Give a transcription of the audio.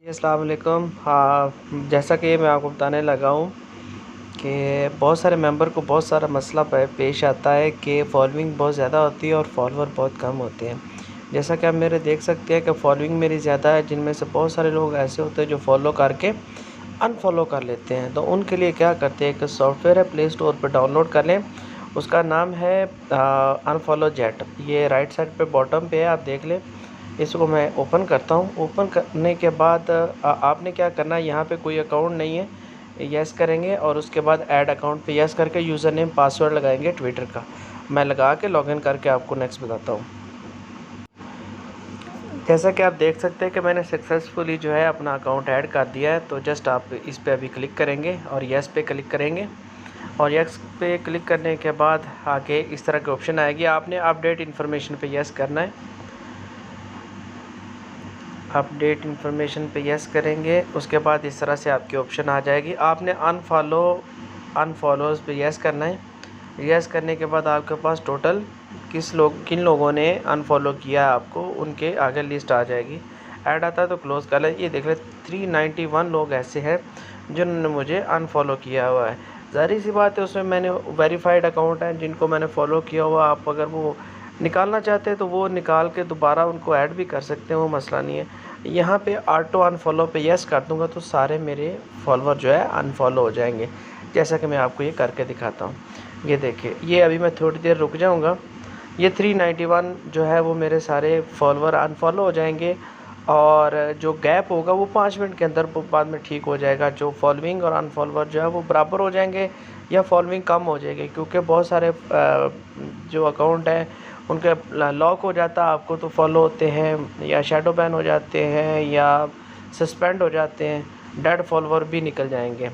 जी, अस्सलाम वालेकुम। हाँ, जैसा कि मैं आपको बताने लगा हूँ कि बहुत सारे मेंबर को बहुत सारा मसला पेश आता है कि फॉलोइंग बहुत ज़्यादा होती है और फॉलोअर बहुत कम होते हैं। जैसा कि आप मेरे देख सकते हैं कि फॉलोइंग मेरी ज़्यादा है, जिनमें से बहुत सारे लोग ऐसे होते हैं जो फॉलो करके अनफॉलो कर लेते हैं। तो उनके लिए क्या करते हैं, एक सॉफ्टवेयर है, प्ले स्टोर पर डाउनलोड कर लें। उसका नाम है अनफॉलो जेट। ये राइट साइड पे बॉटम पे है, आप देख लें। इसको मैं ओपन करता हूँ। ओपन करने के बाद आपने क्या करना है, यहाँ पे कोई अकाउंट नहीं है, यस करेंगे और उसके बाद ऐड अकाउंट पे यस करके यूज़र नेम पासवर्ड लगाएंगे ट्विटर का। मैं लगा के लॉगिन करके आपको नेक्स्ट बताता हूँ। जैसा कि आप देख सकते हैं कि मैंने सक्सेसफुली जो है अपना अकाउंट ऐड कर दिया है। तो जस्ट आप इस पे अभी क्लिक करेंगे और यस पे क्लिक करेंगे और यस पे क्लिक करने के बाद आगे इस तरह की ऑप्शन आएगी। आपने अपडेट इन्फॉर्मेशन पे यस करना है। अपडेट इन्फॉर्मेशन पे यस करेंगे, उसके बाद इस तरह से आपकी ऑप्शन आ जाएगी। आपने अनफॉलोज़ पे यस करना है। यस करने के बाद आपके पास टोटल किन लोगों ने अनफॉलो किया है आपको, उनके आगे लिस्ट आ जाएगी। ऐड आता है तो क्लोज़ कर लें। ये देख लें 391 लोग ऐसे हैं जिन्होंने मुझे अनफॉलो किया हुआ है। ज़ाहिर सी बात है, उसमें मैंने वेरीफाइड अकाउंट हैं जिनको मैंने फॉलो किया हुआ। आप अगर वो निकालना चाहते हैं तो वो निकाल के दोबारा उनको ऐड भी कर सकते हैं, वो मसला नहीं है। यहाँ पे ऑटो अनफॉलो पे यस कर दूंगा तो सारे मेरे फॉलोअर जो है अनफॉलो हो जाएंगे। जैसा कि मैं आपको ये करके दिखाता हूँ। ये देखिए, ये अभी मैं थोड़ी देर रुक जाऊँगा। ये 391 जो है वो मेरे सारे फॉलोअर अनफॉलो हो जाएंगे और जो गैप होगा वो 5 मिनट के अंदर बाद में ठीक हो जाएगा। जो फॉलोइंग और अनफॉलोअर जो है वो बराबर हो जाएंगे या फॉलोइंग कम हो जाएगी, क्योंकि बहुत सारे जो अकाउंट हैं उनके लॉक हो जाता है, आपको तो फॉलो होते हैं या शैडो बैन हो जाते हैं या सस्पेंड हो जाते हैं, डेड फॉलोअर भी निकल जाएंगे।